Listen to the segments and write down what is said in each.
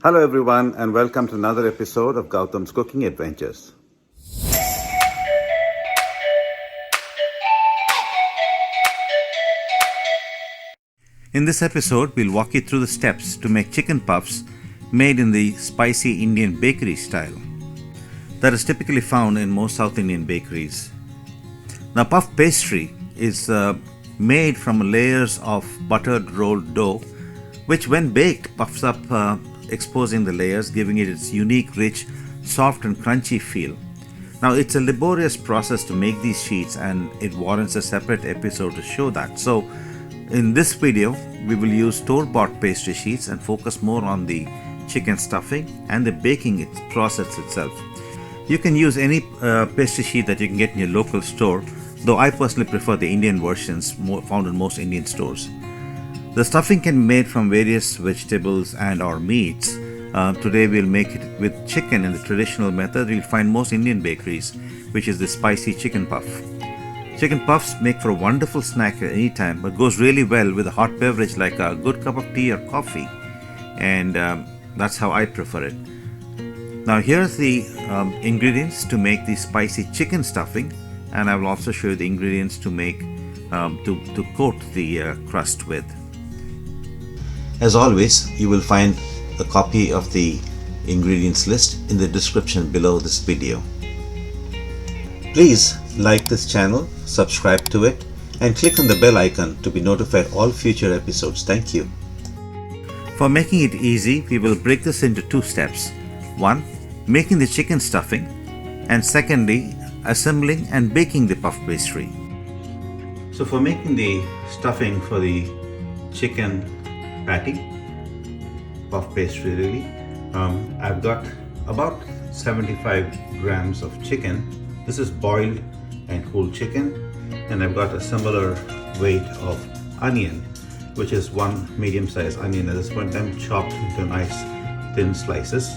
Hello everyone and welcome to another episode of Gautam's Cooking Adventures. In this episode, we'll walk you through the steps to make chicken puffs made in the spicy Indian bakery style that is typically found in most South Indian bakeries. Now, puff pastry is made from layers of buttered rolled dough, which when baked puffs up, exposing the layers, giving it its unique, rich, soft and crunchy feel. Now, it's a laborious process to make these sheets and it warrants a separate episode to show that. So, in this video, we will use store-bought pastry sheets and focus more on the chicken stuffing and the baking process itself. You can use any pastry sheet that you can get in your local store, though I personally prefer the Indian versions found in most Indian stores. The stuffing can be made from various vegetables and or meats. Today we'll make it with chicken in the traditional method you'll find most Indian bakeries, which is the spicy chicken puff. Chicken puffs make for a wonderful snack at any time, but goes really well with a hot beverage like a good cup of tea or coffee, and that's how I prefer it. Now here's the ingredients to make the spicy chicken stuffing, and I will also show you the ingredients to make to coat the crust with. As always, you will find a copy of the ingredients list in the description below this video. Please like this channel, subscribe to it, and click on the bell icon to be notified all future episodes. Thank you. For making it easy, we will break this into two steps. One, making the chicken stuffing, and secondly, assembling and baking the puff pastry. So for making the stuffing for the chicken patty, puff pastry really, I've got about 75 grams of chicken. This is boiled and cooled chicken, and I've got a similar weight of onion, which is one medium-sized onion at this point in time, chopped into nice thin slices.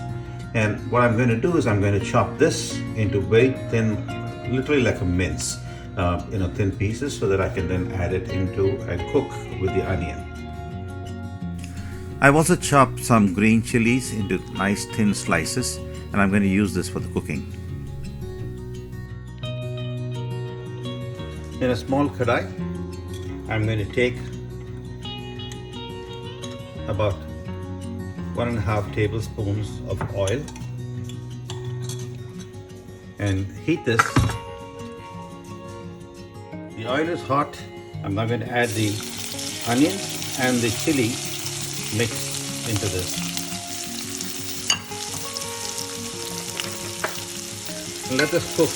And what I'm going to do is I'm going to chop this into very thin, literally like a mince, thin pieces, so that I can then add it into and cook with the onion. I've also chopped some green chilies into nice thin slices, and I'm going to use this for the cooking. In a small kadai, I'm going to take about 1.5 tablespoons of oil and heat this. The oil is hot. I'm now going to add the onions and the chili mix into this. And let this cook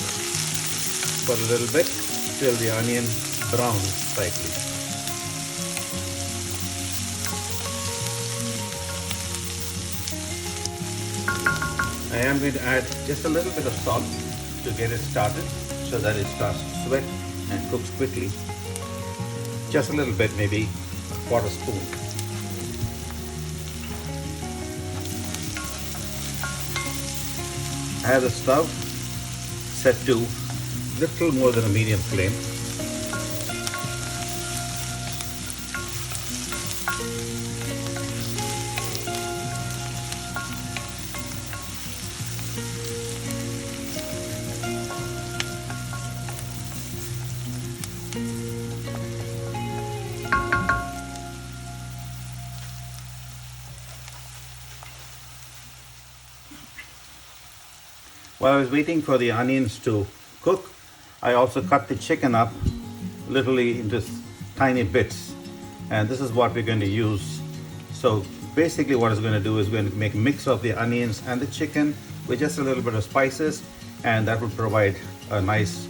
for a little bit till the onion browns slightly. I am going to add just a little bit of salt to get it started so that it starts to sweat and cooks quickly. Just a little bit, maybe a quarter spoon. I have the stove set to little more than a medium flame. While I was waiting for the onions to cook, I also cut the chicken up literally into tiny bits, and this is what we're going to use. So basically what it's going to do is going to make a mix of the onions and the chicken with just a little bit of spices, and that will provide a nice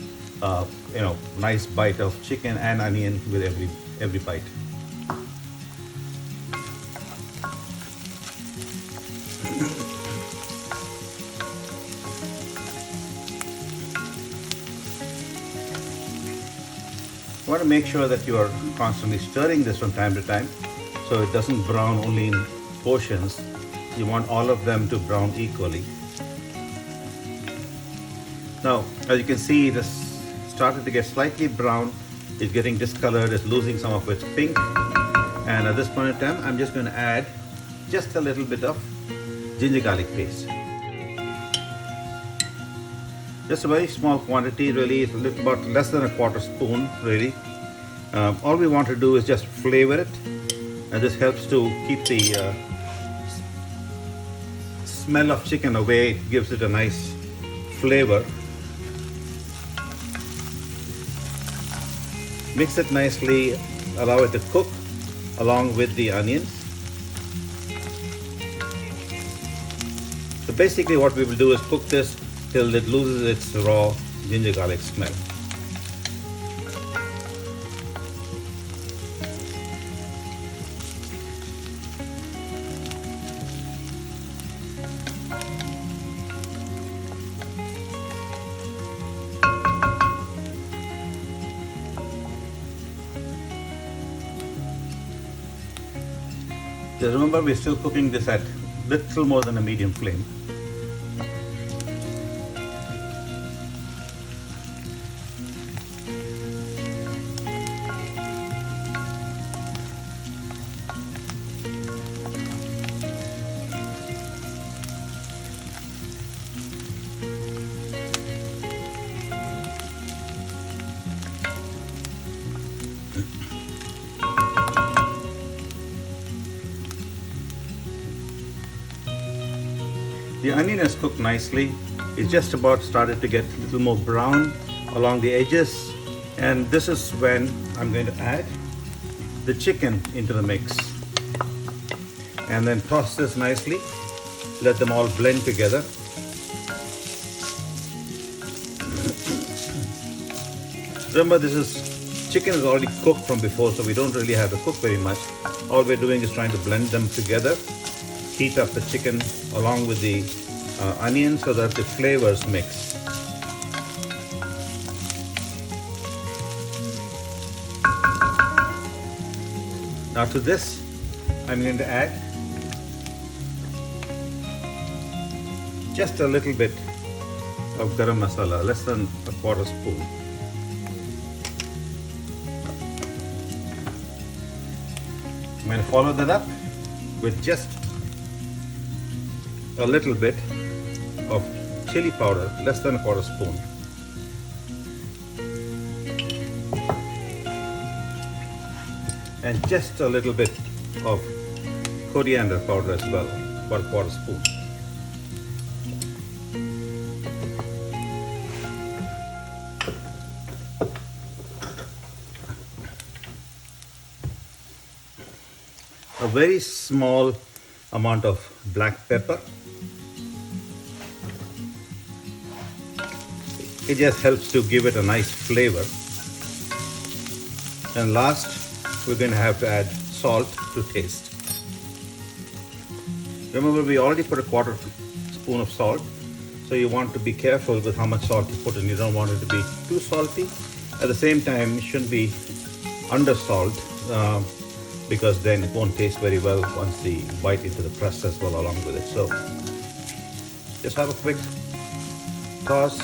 nice bite of chicken and onion with every bite. You want to make sure that you are constantly stirring this from time to time so it doesn't brown only in portions. You want all of them to brown equally. Now, as you can see, it has started to get slightly brown. It's getting discolored, it's losing some of its pink. And at this point in time, I'm just going to add just a little bit of ginger garlic paste. Just a very small quantity, really, about less than a quarter spoon, really. All we want to do is just flavor it, and this helps to keep the smell of chicken away. It gives it a nice flavor. Mix it nicely, allow it to cook along with the onions. So basically what we will do is cook this till it loses its raw ginger garlic smell. Just remember, we're still cooking this at little more than a medium flame. The onion is cooked nicely. It's just about started to get a little more brown along the edges, and this is when I'm going to add the chicken into the mix and then toss this nicely. Let them all blend together. Remember, chicken is already cooked from before, so we don't really have to cook very much. All we're doing is trying to blend them together. Heat up the chicken along with the onion so that the flavors mix. Now to this, I'm going to add just a little bit of garam masala, less than a quarter spoon. I'm going to follow that up with just a little bit of chili powder, less than a quarter spoon. And just a little bit of coriander powder as well, about a quarter spoon. A very small amount of black pepper. It just helps to give it a nice flavor. And last, we're going to have to add salt to taste. Remember, we already put a quarter spoon of salt, so you want to be careful with how much salt you put in. You don't want it to be too salty. At the same time, it shouldn't be under salt, because then it won't taste very well once the bite into the crust as well along with it. So just have a quick toss.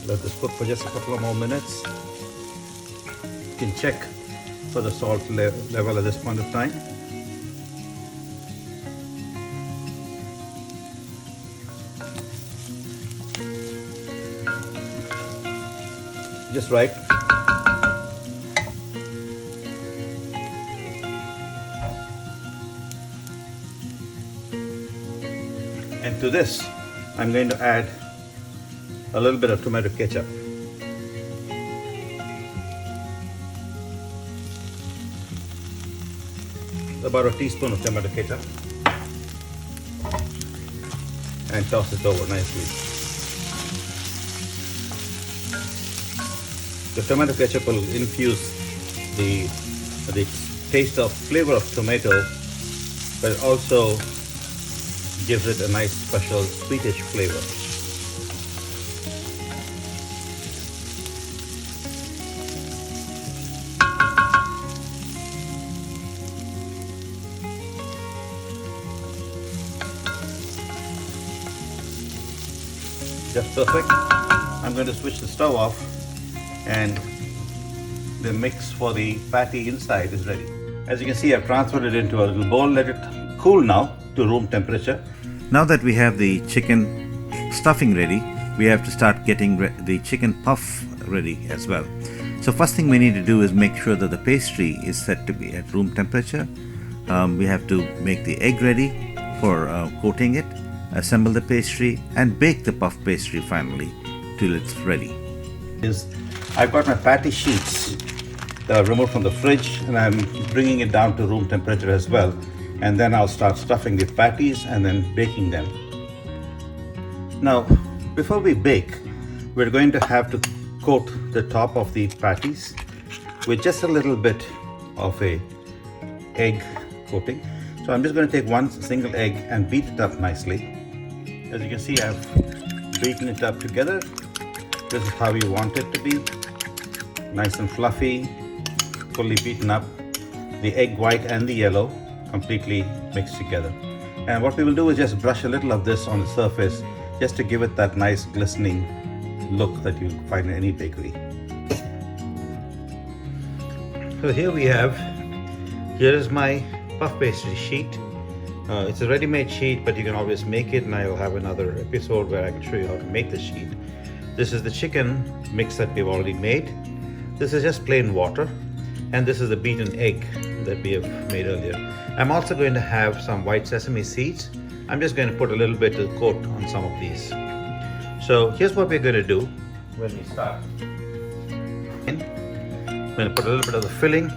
Let this cook for just a couple of more minutes. You can check for the salt level at this point of time. Just right. And to this, I'm going to add a little bit of tomato ketchup. About a teaspoon of tomato ketchup. And toss it over nicely. The tomato ketchup will infuse the taste of flavor of tomato, but it also gives it a nice special sweetish flavor. Just perfect. I'm going to switch the stove off, and the mix for the patty inside is ready. As you can see, I've transferred it into a little bowl. Let it cool now to room temperature. Now that we have the chicken stuffing ready, we have to start getting the chicken puff ready as well. So first thing we need to do is make sure that the pastry is set to be at room temperature. We have to make the egg ready for coating it, assemble the pastry, and bake the puff pastry finally till it's ready. I've got my patty sheets removed from the fridge, and I'm bringing it down to room temperature as well. And then I'll start stuffing the patties and then baking them. Now, before we bake, we're going to have to coat the top of the patties with just a little bit of a egg coating. So I'm just going to take one single egg and beat it up nicely. As you can see, I've beaten it up together. This is how you want it to be. Nice and fluffy, fully beaten up. The egg white and the yellow completely mixed together. And what we will do is just brush a little of this on the surface just to give it that nice glistening look that you'll find in any bakery. So here is my puff pastry sheet. It's a ready-made sheet, but you can always make it, and I will have another episode where I can show you how to make the sheet. This is the chicken mix that we've already made. This is just plain water, and this is the beaten egg that we have made earlier. I'm also going to have some white sesame seeds. I'm just going to put a little bit of coat on some of these. So here's what we're going to do when we start. I'm going to put a little bit of the filling.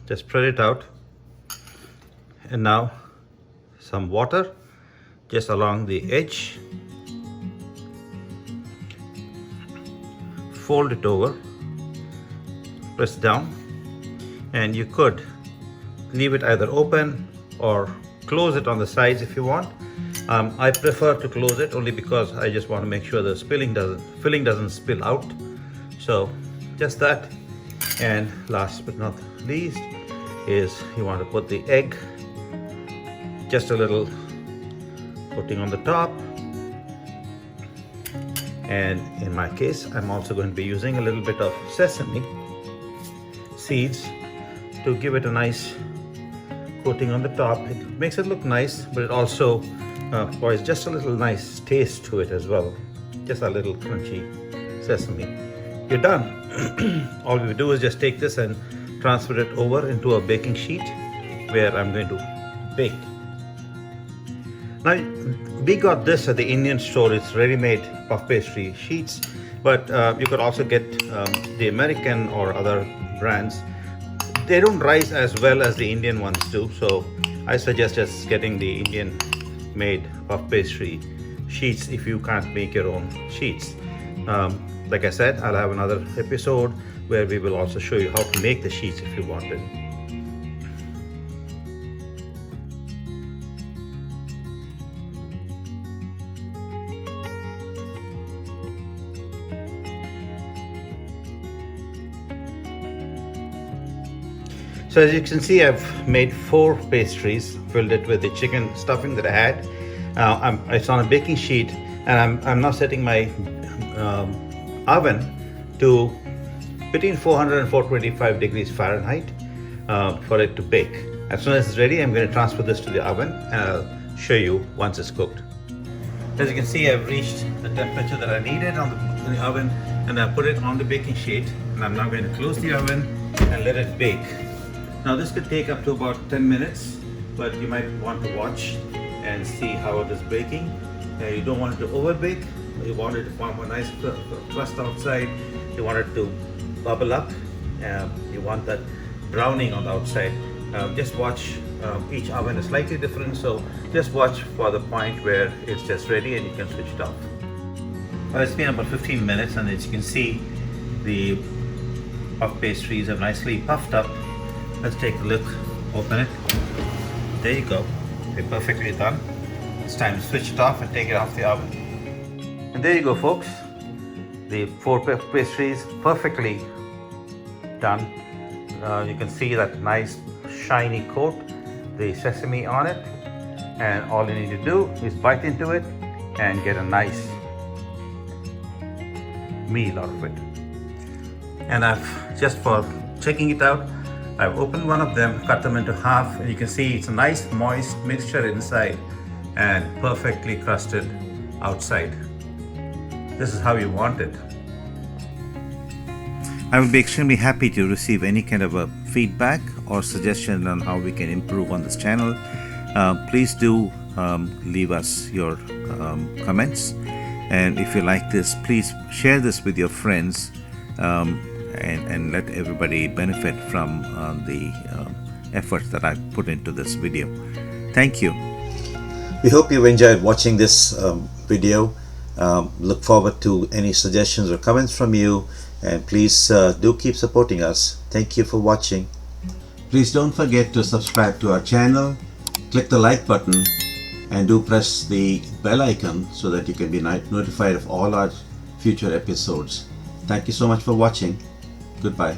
Just spread it out. And now some water just along the edge. Fold it over, press down, and you could leave it either open or close it on the sides if you want. I prefer to close it only because I just want to make sure the filling doesn't spill out. So just that. And last but not least is you want to put the egg, just a little coating on the top. And in my case, I'm also going to be using a little bit of sesame seeds to give it a nice coating on the top. It makes it look nice, but it also provides just a little nice taste to it as well. Just a little crunchy sesame. You're done. All we do is just take this and transfer it over into a baking sheet where I'm going to bake. Now, we got this at the Indian store. It's ready-made puff pastry sheets, but you could also get the American or other brands. They don't rise as well as the Indian ones do, so I suggest just getting the Indian made puff pastry sheets if you can't make your own sheets. Like I said, I'll have another episode where we will also show you how to make the sheets if you want it. So as you can see, I've made 4 pastries, filled it with the chicken stuffing that I had. It's on a baking sheet, and I'm now setting my oven to between 400 and 425 degrees Fahrenheit for it to bake. As soon as it's ready, I'm going to transfer this to the oven, and I'll show you once it's cooked. As you can see, I've reached the temperature that I needed in the oven, and I put it on the baking sheet, and I'm now going to close the oven and let it bake. Now this could take up to about 10 minutes, but you might want to watch and see how it is baking. You don't want it to over bake. You want it to form a nice crust outside. You want it to bubble up. You want that browning on the outside. Just watch. Each oven is slightly different, so just watch for the point where it's just ready and you can switch it off. Well, it's been about 15 minutes, and as you can see, the puff pastries have nicely puffed up. Let's take a look, open it. There you go, they're perfectly done. It's time to switch it off and take it off the oven. And there you go, folks. The 4 pastries perfectly done. You can see that nice shiny coat, the sesame on it, and all you need to do is bite into it and get a nice meal out of it. And I've just for checking it out. I've opened one of them, cut them into half, and you can see it's a nice moist mixture inside and perfectly crusted outside. This is how you want it. I will be extremely happy to receive any kind of a feedback or suggestion on how we can improve on this channel. Please do leave us your comments, and if you like this, please share this with your friends and let everybody benefit from the efforts that I've put into this video. Thank you. We hope you enjoyed watching this video. Look forward to any suggestions or comments from you, and please do keep supporting us. Thank you for watching. Please don't forget to subscribe to our channel, click the like button, and do press the bell icon so that you can be notified of all our future episodes. Thank you so much for watching. Goodbye.